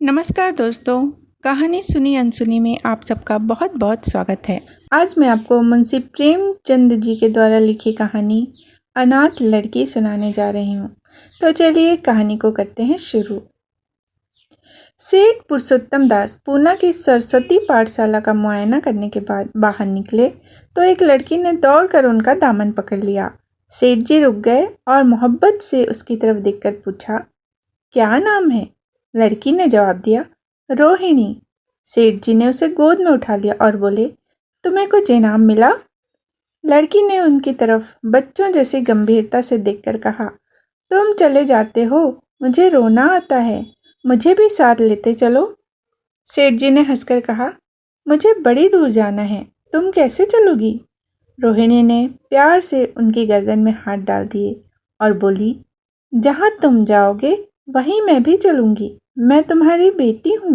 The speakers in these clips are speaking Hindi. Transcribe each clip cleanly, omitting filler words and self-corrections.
नमस्कार दोस्तों, कहानी सुनी अनसुनी में आप सबका बहुत बहुत स्वागत है। आज मैं आपको मुंशी प्रेमचंद जी के द्वारा लिखी कहानी अनाथ लड़की सुनाने जा रही हूँ। तो चलिए कहानी को करते हैं शुरू। सेठ पुरुषोत्तम दास पूना की सरस्वती पाठशाला का मुआयना करने के बाद बाहर निकले तो एक लड़की ने दौड़कर उनका दामन पकड़ लिया। सेठ जी रुक गए और मोहब्बत से उसकी तरफ देखकर पूछा, क्या नाम है? लड़की ने जवाब दिया, रोहिणी। सेठ जी ने उसे गोद में उठा लिया और बोले, तुम्हें कुछ इनाम मिला? लड़की ने उनकी तरफ बच्चों जैसी गंभीरता से देखकर कहा, तुम चले जाते हो, मुझे रोना आता है, मुझे भी साथ लेते चलो। सेठ जी ने हंसकर कहा, मुझे बड़ी दूर जाना है, तुम कैसे चलोगी? रोहिणी ने प्यार से उनकी गर्दन में हाथ डाल दिए और बोली, जहाँ तुम जाओगे वहीं मैं भी चलूंगी, मैं तुम्हारी बेटी हूँ।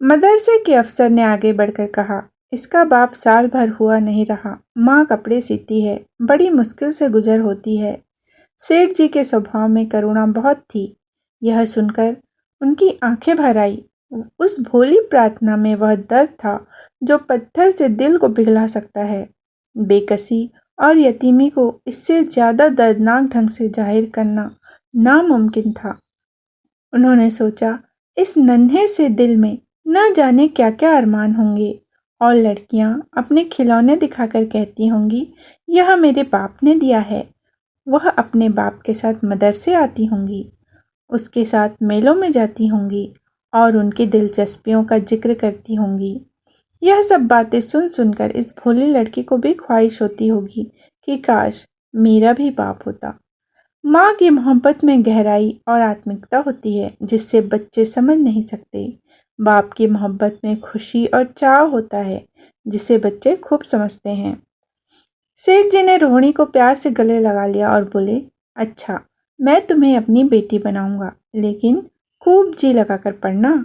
मदरसे के अफसर ने आगे बढ़कर कहा, इसका बाप साल भर हुआ नहीं रहा, माँ कपड़े सीती है, बड़ी मुश्किल से गुजर होती है। सेठ जी के स्वभाव में करुणा बहुत थी। यह सुनकर उनकी आंखें भर आई। उस भोली प्रार्थना में वह दर्द था जो पत्थर से दिल को पिघला सकता है। बेकसी और यतीमी को इससे ज़्यादा दर्दनाक ढंग से जाहिर करना नामुमकिन था। उन्होंने सोचा, इस नन्हे से दिल में न जाने क्या क्या अरमान होंगे और लड़कियां अपने खिलौने दिखाकर कहती होंगी, यह मेरे बाप ने दिया है। वह अपने बाप के साथ मदरसे आती होंगी, उसके साथ मेलों में जाती होंगी और उनकी दिलचस्पियों का जिक्र करती होंगी। यह सब बातें सुन सुनकर इस भोली लड़की को भी ख्वाहिश होती होगी कि काश मेरा भी बाप होता। माँ की मोहब्बत में गहराई और आत्मिकता होती है जिससे बच्चे समझ नहीं सकते। बाप की मोहब्बत में खुशी और चाव होता है जिसे बच्चे खूब समझते हैं। सेठ जी ने रोहिणी को प्यार से गले लगा लिया और बोले, अच्छा, मैं तुम्हें अपनी बेटी बनाऊंगा, लेकिन खूब जी लगाकर पढ़ना।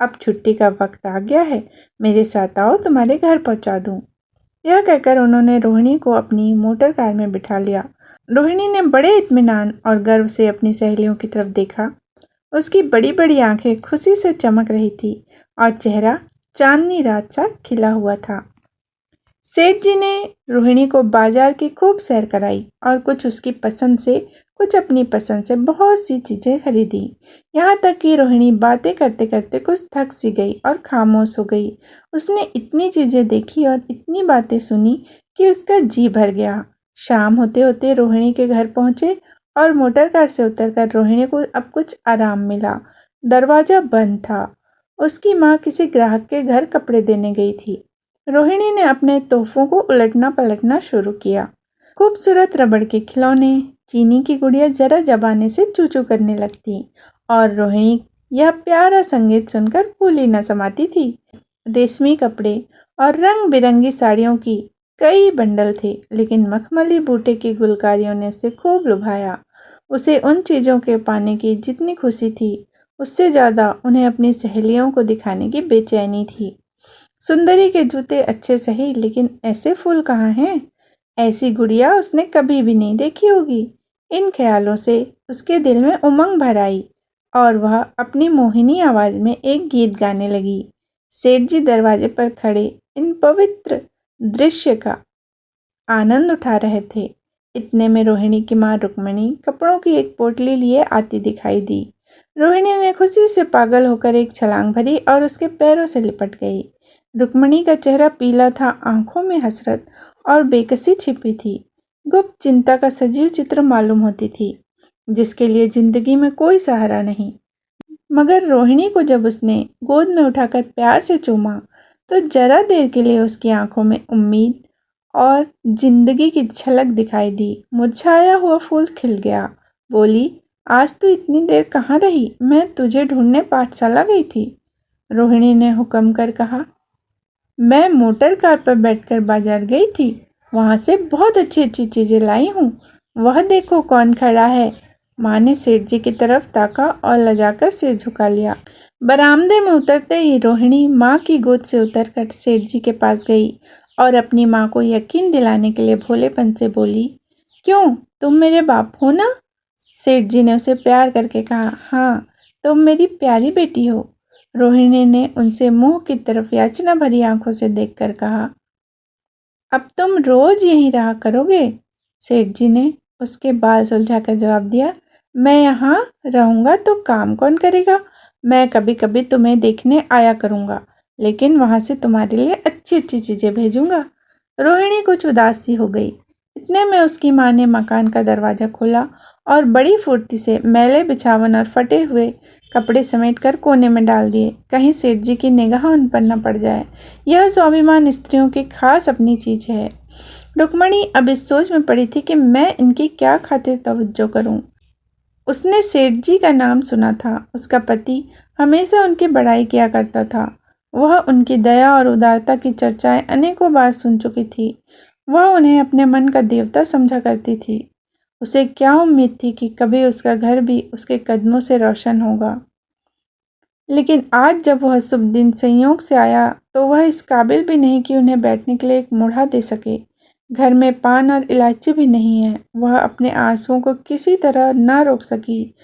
अब छुट्टी का वक्त आ गया है, मेरे साथ आओ, तुम्हारे घर पहुंचा दूं। यह कहकर उन्होंने रोहिणी को अपनी मोटर कार में बिठा लिया। रोहिणी ने बड़े इत्मीनान और गर्व से अपनी सहेलियों की तरफ देखा। उसकी बड़ी बड़ी आंखें खुशी से चमक रही थी और चेहरा चांदनी रात सा खिला हुआ था। सेठ जी ने रोहिणी को बाजार की खूब सैर कराई और कुछ उसकी पसंद से कुछ अपनी पसंद से बहुत सी चीज़ें खरीदी। यहाँ तक कि रोहिणी बातें करते करते कुछ थक सी गई और खामोश हो गई। उसने इतनी चीज़ें देखी और इतनी बातें सुनी कि उसका जी भर गया। शाम होते होते रोहिणी के घर पहुँचे और मोटर कार से उतरकर रोहिणी को अब कुछ आराम मिला। दरवाज़ा बंद था। उसकी माँ किसी ग्राहक के घर कपड़े देने गई थी। रोहिणी ने अपने तोहफों को उलटना पलटना शुरू किया। खूबसूरत रबड़ के खिलौने, चीनी की गुड़िया जरा जबाने से चूचू करने लगती और रोहिणी यह प्यारा संगीत सुनकर फूली न समाती थी। रेशमी कपड़े और रंग बिरंगी साड़ियों की कई बंडल थे, लेकिन मखमली बूटे की गुलकारियों ने उसे खूब लुभाया। उसे उन चीज़ों के पाने की जितनी खुशी थी, उससे ज़्यादा उन्हें अपनी सहेलियों को दिखाने की बेचैनी थी। सुंदरी के जूते अच्छे सही, लेकिन ऐसे फूल कहाँ हैं? ऐसी गुड़िया उसने कभी भी नहीं देखी होगी। इन ख्यालों से उसके दिल में उमंग भर आई और वह अपनी मोहिनी आवाज़ में एक गीत गाने लगी। सेठ जी दरवाजे पर खड़े इन पवित्र दृश्य का आनंद उठा रहे थे। इतने में रोहिणी की माँ रुक्मिणी कपड़ों की एक पोटली लिए आती दिखाई दी। रोहिणी ने खुशी से पागल होकर एक छलांग भरी और उसके पैरों से लिपट गई। रुक्मिणी का चेहरा पीला था, आंखों में हसरत और बेकसी छिपी थी। गुप्त चिंता का सजीव चित्र मालूम होती थी, जिसके लिए जिंदगी में कोई सहारा नहीं। मगर रोहिणी को जब उसने गोद में उठाकर प्यार से चूमा तो जरा देर के लिए उसकी आंखों में उम्मीद और जिंदगी की झलक दिखाई दी। मुरझाया हुआ फूल खिल गया। बोली, आज तू इतनी देर कहाँ रही? मैं तुझे ढूंढने पाठशाला गई थी। रोहिणी ने हुक्म कर कहा, मैं मोटर कार पर बैठकर बाजार गई थी, वहाँ से बहुत अच्छी अच्छी चीज़ें लाई हूँ। वह देखो कौन खड़ा है। माँ ने सेठ जी की तरफ ताका और लजाकर सिर झुका लिया। बरामदे में उतरते ही रोहिणी माँ की गोद से उतरकर सेठ जी के पास गई और अपनी माँ को यकीन दिलाने के लिए भोलेपन से बोली, क्यों, तुम मेरे बाप हो ना? सेठ जी ने उसे प्यार करके कहा, हाँ, तुम मेरी प्यारी बेटी हो। रोहिणी ने उनसे मुंह की तरफ याचना भरी आंखों से देखकर कहा। अब तुम रोज यहीं रहा करोगे? सेठ जी ने उसके बाल सुलझाकर जवाब दिया। मैं यहाँ रहूँगा तो काम कौन करेगा? मैं कभी कभी तुम्हें देखने आया करूँगा, लेकिन वहाँ से तुम्हारे लिए अच्छी अच्छी चीज़ें भेजूँगा। रोहिणी कुछ उदास सी हो गई। इतने में उसकी माँ ने मकान का दरवाज़ा खोला और बड़ी फुर्ती से मैले बिछावन और फटे हुए कपड़े समेट कर कोने में डाल दिए, कहीं सेठ जी की निगाह उन पर न पड़ जाए। यह स्वाभिमान स्त्रियों की खास अपनी चीज़ है। रुक्मणी अब इस सोच में पड़ी थी कि मैं इनकी क्या खातिर तवज्जो करूं। उसने सेठ जी का नाम सुना था। उसका पति हमेशा उनकी बड़ाई किया करता था। वह उनकी दया और उदारता की चर्चाएं अनेकों बार सुन चुकी थी। वह उन्हें अपने मन का देवता समझा करती थी। उसे क्या उम्मीद थी कि कभी उसका घर भी उसके कदमों से रोशन होगा। लेकिन आज जब वह शुभ दिन संयोग से आया तो वह इस काबिल भी नहीं कि उन्हें बैठने के लिए एक मुढ़ा दे सके। घर में पान और इलायची भी नहीं है। वह अपने आंसुओं को किसी तरह न रोक सकी।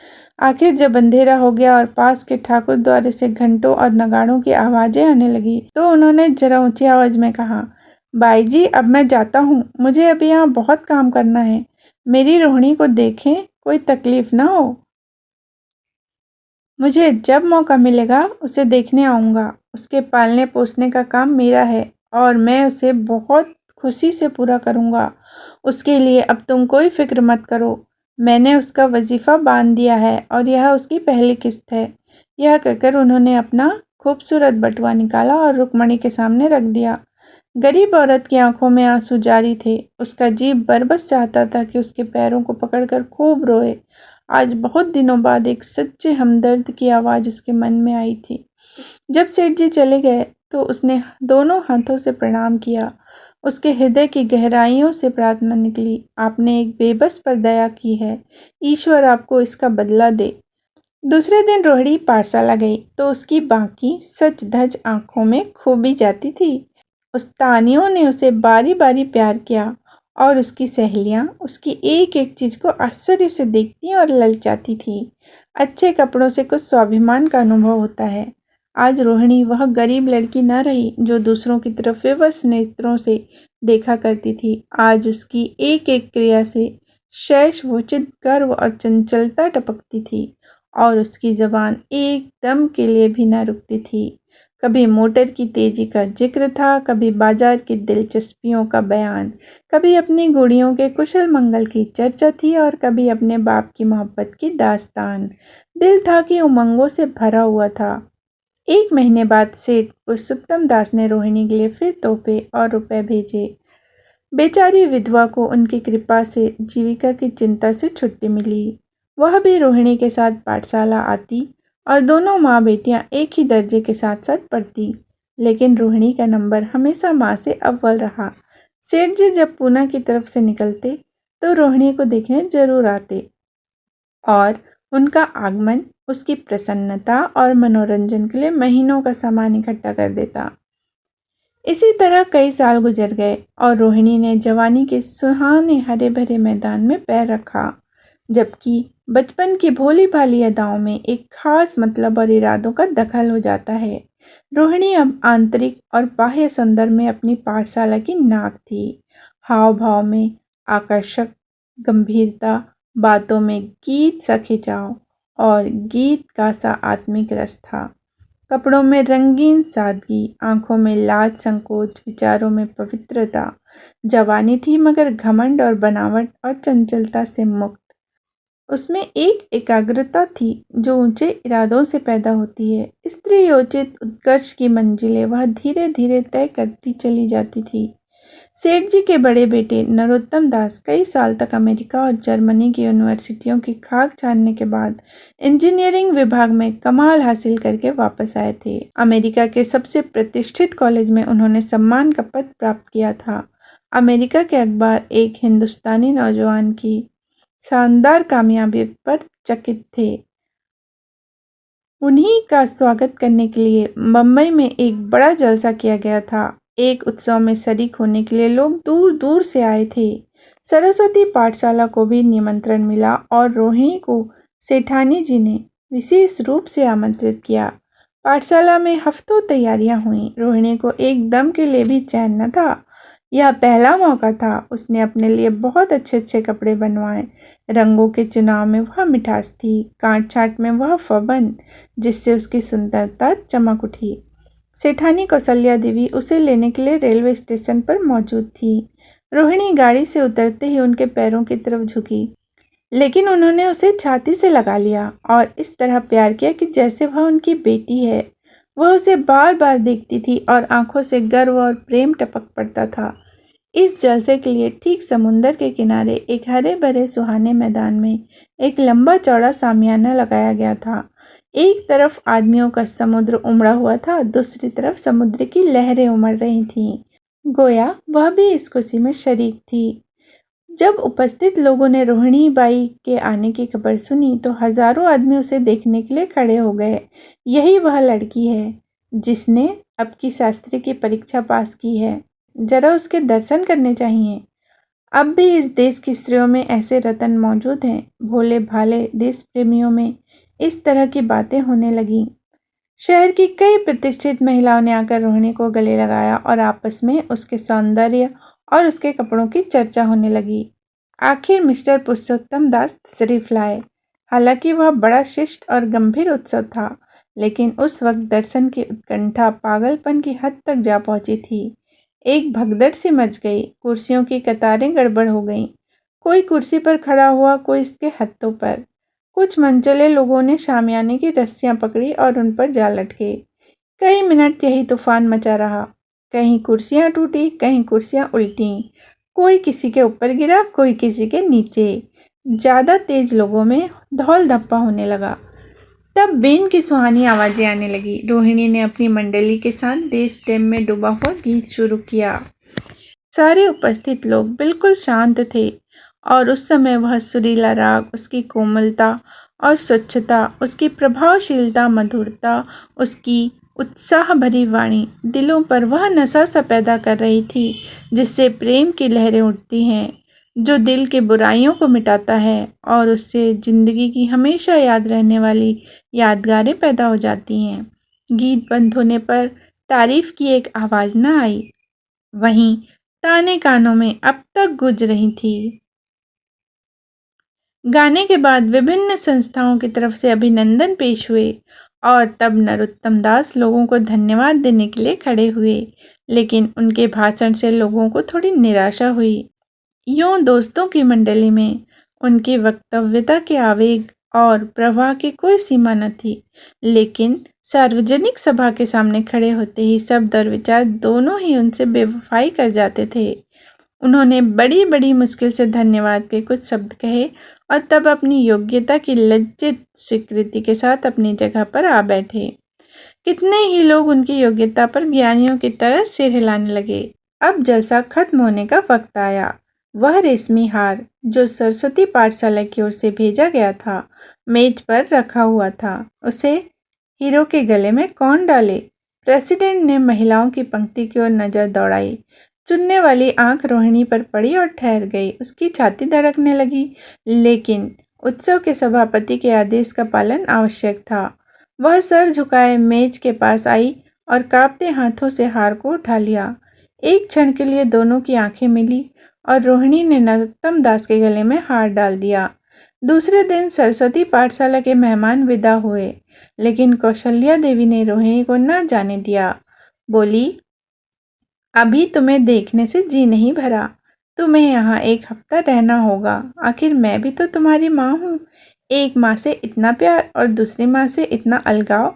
आखिर जब अंधेरा हो गया और पास के ठाकुर द्वारे से घंटों और नगाड़ों की आवाज़ें आने लगी तो उन्होंने जरा ऊंची आवाज़ में कहा, बाई जी अब मैं जाता हूँ, मुझे अभी यहाँ बहुत काम करना है। मेरी रोहिणी को देखें, कोई तकलीफ ना हो। मुझे जब मौका मिलेगा उसे देखने आऊँगा। उसके पालने पोसने का काम मेरा है और मैं उसे बहुत खुशी से पूरा करूँगा। उसके लिए अब तुम कोई फ़िक्र मत करो। मैंने उसका वजीफ़ा बांध दिया है और यह उसकी पहली किस्त है। यह कहकर उन्होंने अपना खूबसूरत बटुआ निकाला और रुक्मणी के सामने रख दिया। गरीब औरत की आंखों में आंसू जारी थे। उसका जी बरबस चाहता था कि उसके पैरों को पकड़कर खूब रोए। आज बहुत दिनों बाद एक सच्चे हमदर्द की आवाज़ उसके मन में आई थी। जब सेठ जी चले गए तो उसने दोनों हाथों से प्रणाम किया। उसके हृदय की गहराइयों से प्रार्थना निकली, आपने एक बेबस पर दया की है, ईश्वर आपको इसका बदला दे। दूसरे दिन रोहिणी पाठशाला गई तो उसकी बाकी सच धज आंखों में खूबी जाती थी। उस्तानियों ने उसे बारी बारी प्यार किया और उसकी सहेलियां उसकी एक एक चीज़ को आश्चर्य से देखती और ललचाती थी। अच्छे कपड़ों से कुछ स्वाभिमान का अनुभव होता है। आज रोहिणी वह गरीब लड़की न रही जो दूसरों की तरफ विवश नेत्रों से देखा करती थी। आज उसकी एक एक क्रिया से शैशवोचित गर्व और चंचलता टपकती थी और उसकी जबान एक दम के लिए भी न रुकती थी। कभी मोटर की तेजी का जिक्र था, कभी बाजार की दिलचस्पियों का बयान, कभी अपनी गुड़ियों के कुशल मंगल की चर्चा थी और कभी अपने बाप की मोहब्बत की दास्तान। दिल था कि उमंगों से भरा हुआ था। 1 महीने बाद सेठ पुरुषोत्तम दास ने रोहिणी के लिए फिर तोहफे और रुपए भेजे। बेचारी विधवा को उनकी कृपा से जीविका की चिंता से छुट्टी मिली। वह भी रोहिणी के साथ पाठशाला आती और दोनों माँ बेटियाँ एक ही दर्जे के साथ साथ पढ़ती। लेकिन रोहिणी का नंबर हमेशा माँ से अव्वल रहा। सेठ जी जब पूना की तरफ से निकलते तो रोहिणी को देखने जरूर आते और उनका आगमन उसकी प्रसन्नता और मनोरंजन के लिए महीनों का सामान इकट्ठा कर देता। इसी तरह कई साल गुजर गए और रोहिणी ने जवानी के सुहाने हरे भरे मैदान में पैर रखा, जबकि बचपन की भोली भाली अदाओं में एक खास मतलब और इरादों का दखल हो जाता है। रोहिणी अब आंतरिक और बाह्य सौंदर्य में अपनी पाठशाला की नाक थी। हाव भाव में आकर्षक गंभीरता, बातों में गीत सा खिंचाव और गीत का सा आत्मिक रस था। कपड़ों में रंगीन सादगी, आंखों में लाज संकोच, विचारों में पवित्रता। जवानी थी मगर घमंड और बनावट और चंचलता से मुक्त। उसमें एक एकाग्रता थी जो ऊंचे इरादों से पैदा होती है। स्त्रीयोचित उत्कर्ष की मंजिलें वह धीरे धीरे तय करती चली जाती थी। सेठ जी के बड़े बेटे नरोत्तम दास कई साल तक अमेरिका और जर्मनी की यूनिवर्सिटियों की खाक छानने के बाद इंजीनियरिंग विभाग में कमाल हासिल करके वापस आए थे। अमेरिका के सबसे प्रतिष्ठित कॉलेज में उन्होंने सम्मान का पद प्राप्त किया था। अमेरिका के अखबार एक हिंदुस्तानी नौजवान की शानदार कामयाबी पर चकित थे। उन्हीं का स्वागत करने के लिए मुंबई में एक बड़ा जलसा किया गया था। एक उत्सव में शरीक होने के लिए लोग दूर दूर से आए थे। सरस्वती पाठशाला को भी निमंत्रण मिला और रोहिणी को सेठानी जी ने विशेष रूप से आमंत्रित किया। पाठशाला में हफ्तों तैयारियां हुई। रोहिणी को एक दम के लिए भी चैन न था। यह पहला मौका था। उसने अपने लिए बहुत अच्छे अच्छे कपड़े बनवाए। रंगों के चुनाव में वह मिठास थी, कांट छांट में वह फबन जिससे उसकी सुंदरता चमक उठी। सेठानी कौशल्या देवी उसे लेने के लिए रेलवे स्टेशन पर मौजूद थी। रोहिणी गाड़ी से उतरते ही उनके पैरों की तरफ झुकी, लेकिन उन्होंने उसे छाती से लगा लिया और इस तरह प्यार किया कि जैसे वह उनकी बेटी है। वह उसे बार बार देखती थी और आंखों से गर्व और प्रेम टपक पड़ता था। इस जलसे के लिए ठीक समुंदर के किनारे एक हरे भरे सुहाने मैदान में एक लंबा चौड़ा सामियाना लगाया गया था। एक तरफ आदमियों का समुद्र उमड़ा हुआ था, दूसरी तरफ समुद्र की लहरें उमड़ रही थीं। गोया वह भी इस खुशी में शरीक थी। जब उपस्थित लोगों ने रोहिणी बाई के आने की खबर सुनी तो हजारों आदमी उसे देखने के लिए खड़े हो गए। यही वह लड़की है जिसने अब की शास्त्री की परीक्षा पास की है। जरा उसके दर्शन करने चाहिए। अब भी इस देश की स्त्रियों में ऐसे रतन मौजूद हैं। भोले भाले देश प्रेमियों में इस तरह की बातें होने लगीं। शहर की कई प्रतिष्ठित महिलाओं ने आकर रोहिणी को गले लगाया और आपस में उसके सौंदर्य और उसके कपड़ों की चर्चा होने लगी। आखिर मिस्टर पुरुषोत्तम दास तशरीफ लाए। हालांकि वह बड़ा शिष्ट और गंभीर उत्सव था, लेकिन उस वक्त दर्शन की उत्कंठा पागलपन की हद तक जा पहुंची थी। एक भगदड़ सी मच गई। कुर्सियों की कतारें गड़बड़ हो गईं। कोई कुर्सी पर खड़ा हुआ, कोई इसके हत्थों पर। कुछ मनचले लोगों ने शामियाने की रस्सियां पकड़ी और उन पर जा लटके। कई मिनट यही तूफान मचा रहा। कहीं कुर्सियां टूटी, कहीं कुर्सियां उल्टी। कोई किसी के ऊपर गिरा, कोई किसी के नीचे। ज़्यादा तेज लोगों में धौल धप्पा होने लगा। तब बीन की सुहानी आवाज़ें आने लगी। रोहिणी ने अपनी मंडली के साथ देश प्रेम में डूबा हुआ गीत शुरू किया। सारे उपस्थित लोग बिल्कुल शांत थे और उस समय वह सुरीला राग, उसकी कोमलता और स्वच्छता, उसकी प्रभावशीलता, मधुरता, उसकी उत्साह भरी वाणी दिलों पर वह नशा सा पैदा कर रही थी जिससे प्रेम की लहरें उठती हैं, जो दिल की बुराइयों को मिटाता है और उससे जिंदगी की हमेशा याद रहने वाली यादगारें पैदा हो जाती हैं। गीत बंद होने पर तारीफ की एक आवाज़ न आई, वहीं ताने कानों में अब तक गूंज रही थी। गाने के बाद विभिन्न संस्थाओं की तरफ से अभिनंदन पेश हुए और तब नरोत्तम दास लोगों को धन्यवाद देने के लिए खड़े हुए, लेकिन उनके भाषण से लोगों को थोड़ी निराशा हुई। यूं दोस्तों की मंडली में उनकी वक्तव्यता के आवेग और प्रवाह की कोई सीमा न थी, लेकिन सार्वजनिक सभा के सामने खड़े होते ही शब्द और विचार दोनों ही उनसे बेवफाई कर जाते थे। उन्होंने बड़ी बड़ी मुश्किल से धन्यवाद के कुछ शब्द कहे और तब अपनी योग्यता की लज्जित स्वीकृति के साथ अपनी जगह पर आ बैठे। कितने ही लोग उनकी योग्यता पर ज्ञानियों की तरह सिर हिलाने लगे। अब जलसा खत्म होने का वक्त आया। वह रेशमी हार जो सरस्वती पाठशाला की ओर से भेजा गया था, मेज पर रखा हुआ था। उसे हीरो के गले में कौन डाले? प्रेसिडेंट ने महिलाओं की पंक्ति की ओर नजर दौड़ाई। चुनने वाली आंख रोहिणी पर पड़ी और ठहर गई। उसकी छाती धड़कने लगी, लेकिन उत्सव के सभापति के आदेश का पालन आवश्यक था। वह सर झुकाए मेज के पास आई और कांपते हाथों से हार को उठा लिया। एक क्षण के लिए दोनों की आंखें मिली और रोहिणी ने नरोत्तम दास के गले में हार डाल दिया। दूसरे दिन सरस्वती पाठशाला के मेहमान विदा हुए, लेकिन कौशल्या देवी ने रोहिणी को न जाने दिया। बोली, अभी तुम्हें देखने से जी नहीं भरा। तुम्हें यहाँ एक हफ्ता रहना होगा। आखिर मैं भी तो तुम्हारी माँ हूँ। एक माँ से इतना प्यार और दूसरी माँ से इतना अलगाव।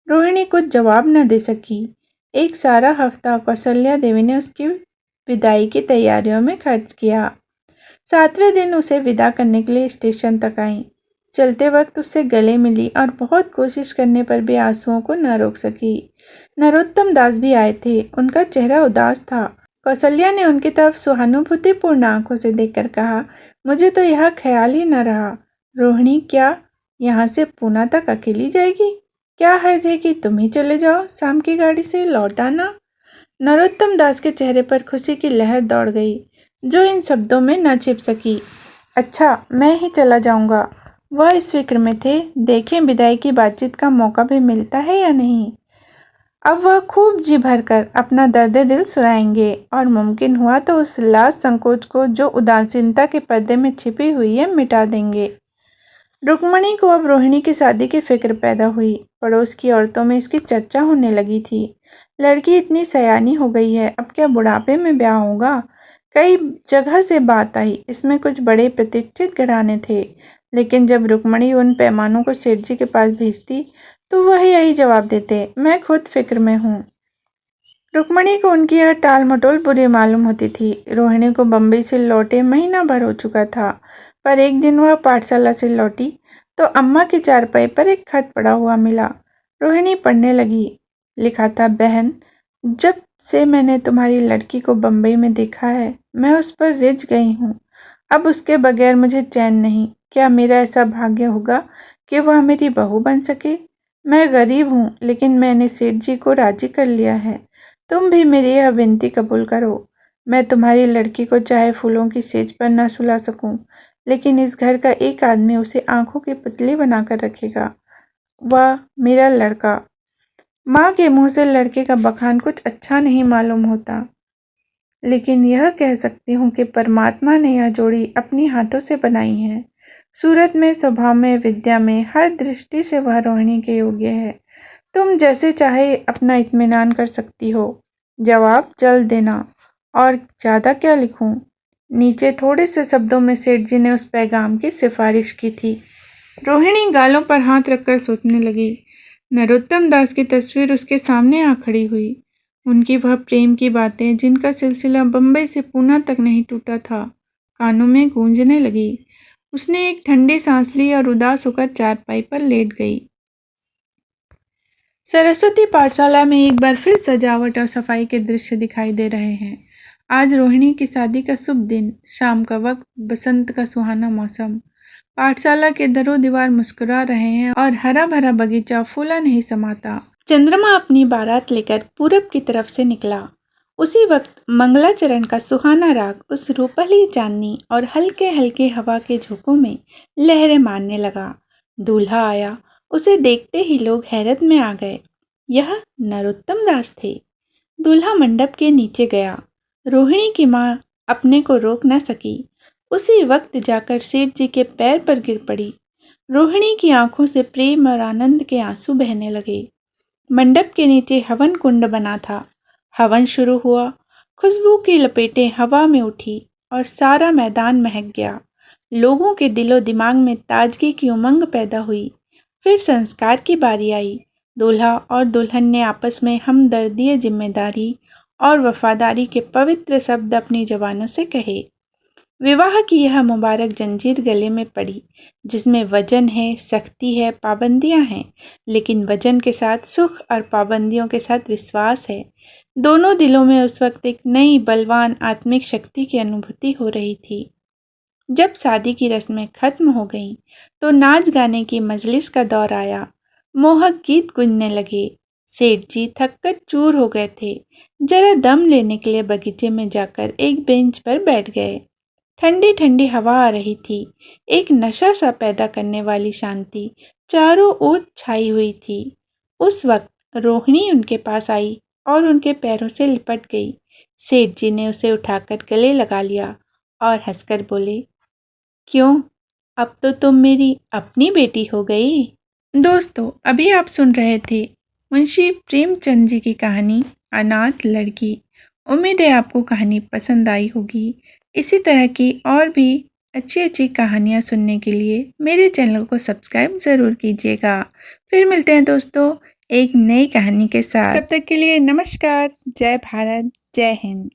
रोहिणी कुछ जवाब न दे सकी। एक सारा हफ्ता कौशल्या देवी ने उसकी विदाई की तैयारियों में खर्च किया। 7वें दिन उसे विदा करने के लिए स्टेशन तक आई। चलते वक्त उससे गले मिली और बहुत कोशिश करने पर भी आंसुओं को न रोक सकी। नरोत्तम दास भी आए थे। उनका चेहरा उदास था। कौशल्या ने उनकी तरफ सहानुभूतिपूर्ण आंखों से देखकर कहा, मुझे तो यह ख्याल ही न रहा। रोहिणी क्या यहाँ से पूना तक अकेली जाएगी? क्या हर्ज है कि तुम ही चले जाओ, शाम की गाड़ी से लौट आना। नरोत्तम दास के चेहरे पर खुशी की लहर दौड़ गई, जो इन शब्दों में न छिप सकी। अच्छा, मैं ही चला जाऊंगा। वह इस फिक्र में थे, देखें विदाई की बातचीत का मौका भी मिलता है या नहीं। अब वह खूब जी भरकर अपना दर्द दिल सुनाएंगे और मुमकिन हुआ तो उस लाज संकोच को जो उदासीनता के पर्दे में छिपी हुई है मिटा देंगे। रुक्मणी को अब रोहिणी की शादी की फिक्र पैदा हुई। पड़ोस की औरतों में इसकी चर्चा होने लगी थी। लड़की इतनी सयानी हो गई है, अब क्या बुढ़ापे में ब्याह होगा। कई जगह से बात आई, इसमें कुछ बड़े प्रतिष्ठित घराने थे, लेकिन जब रुक्मणी उन पैमानों को सेठ जी के पास भेजती तो वह यही जवाब देते, मैं खुद फिक्र में हूँ। रुक्मणी को उनकी यह टाल मटोल बुरी मालूम होती थी। रोहिणी को बम्बई से लौटे महीना भर हो चुका था, पर एक दिन वह पाठशाला से लौटी तो अम्मा की चारपाई पर एक खत पड़ा हुआ मिला। रोहिणी पढ़ने लगी। लिखा था, बहन, जब से मैंने तुम्हारी लड़की को बम्बई में देखा है मैं उस पर रिझ गई हूँ। अब उसके बगैर मुझे चैन नहीं। क्या मेरा ऐसा भाग्य होगा कि वह मेरी बहू बन सके। मैं गरीब हूँ, लेकिन मैंने सेठ जी को राजी कर लिया है। तुम भी मेरी यह विनती कबूल करो। मैं तुम्हारी लड़की को चाहे फूलों की सेज पर न सुला सकूं, लेकिन इस घर का एक आदमी उसे आंखों की पुतली बनाकर रखेगा, वह मेरा लड़का। माँ के मुंह से लड़के का बखान कुछ अच्छा नहीं मालूम होता, लेकिन यह कह सकती हूँ कि परमात्मा ने यह जोड़ी अपनी हाथों से बनाई है। सूरत में, स्वभाव में, विद्या में, हर दृष्टि से वह रोहिणी के योग्य है। तुम जैसे चाहे अपना इत्मीनान कर सकती हो। जवाब जल्द देना। और ज़्यादा क्या लिखूं? नीचे थोड़े से शब्दों में सेठ जी ने उस पैगाम की सिफारिश की थी। रोहिणी गालों पर हाथ रखकर सोचने लगी। नरोत्तम दास की तस्वीर उसके सामने आ खड़ी हुई। उनकी वह प्रेम की बातें जिनका सिलसिला बम्बई से पूना तक नहीं टूटा था, कानों में गूंजने लगी। उसने एक ठंडी सांस ली और उदास होकर चारपाई पर लेट गई। सरस्वती पाठशाला में एक बार फिर सजावट और सफाई के दृश्य दिखाई दे रहे हैं। आज रोहिणी की शादी का शुभ दिन, शाम का वक्त, बसंत का सुहाना मौसम। पाठशाला के दरों दीवार मुस्कुरा रहे हैं और हरा भरा बगीचा फूला नहीं समाता। चंद्रमा अपनी बारात लेकर पूरब की तरफ से निकला। उसी वक्त मंगलाचरण का सुहाना राग उस रूपली चांदनी और हल्के हल्के हवा के झोंकों में लहरें मारने लगा। दूल्हा आया। उसे देखते ही लोग हैरत में आ गए। यह नरोत्तम दास थे। दूल्हा मंडप के नीचे गया। रोहिणी की माँ अपने को रोक न सकी। उसी वक्त जाकर सेठ जी के पैर पर गिर पड़ी। रोहिणी की आंखों से प्रेम और आनंद के आंसू बहने लगे। मंडप के नीचे हवन कुंड बना था। हवन शुरू हुआ। खुशबू की लपेटें हवा में उठी और सारा मैदान महक गया। लोगों के दिलो दिमाग में ताजगी की उमंग पैदा हुई। फिर संस्कार की बारी आई। दूल्हा और दुल्हन ने आपस में हमदर्दी, जिम्मेदारी और वफादारी के पवित्र शब्द अपनी जबानों से कहे। विवाह की यह मुबारक जंजीर गले में पड़ी, जिसमें वजन है, सख्ती है, पाबंदियां हैं, लेकिन वजन के साथ सुख और पाबंदियों के साथ विश्वास है। दोनों दिलों में उस वक्त एक नई बलवान आत्मिक शक्ति की अनुभूति हो रही थी। जब शादी की रस्में खत्म हो गईं, तो नाच गाने की मजलिस का दौर आया। मोहक गीत गूंजने लगे। सेठ जी थककर चूर हो गए थे। जरा दम लेने के लिए बगीचे में जाकर एक बेंच पर बैठ गए। ठंडी ठंडी हवा आ रही थी। एक नशा सा पैदा करने वाली शांति चारों ओर छाई हुई थी। उस वक्त रोहिणी उनके पास आई और उनके पैरों से लिपट गई। सेठ जी ने उसे उठाकर गले लगा लिया और हंसकर बोले, क्यों, अब तो तुम मेरी अपनी बेटी हो गई। दोस्तों, अभी आप सुन रहे थे मुंशी प्रेमचंद जी की कहानी अनाथ लड़की। उम्मीद है आपको कहानी पसंद आई होगी। इसी तरह की और भी अच्छी अच्छी कहानियाँ सुनने के लिए मेरे चैनल को सब्सक्राइब ज़रूर कीजिएगा। फिर मिलते हैं दोस्तों एक नई कहानी के साथ। तब तक के लिए नमस्कार। जय भारत, जय हिंद।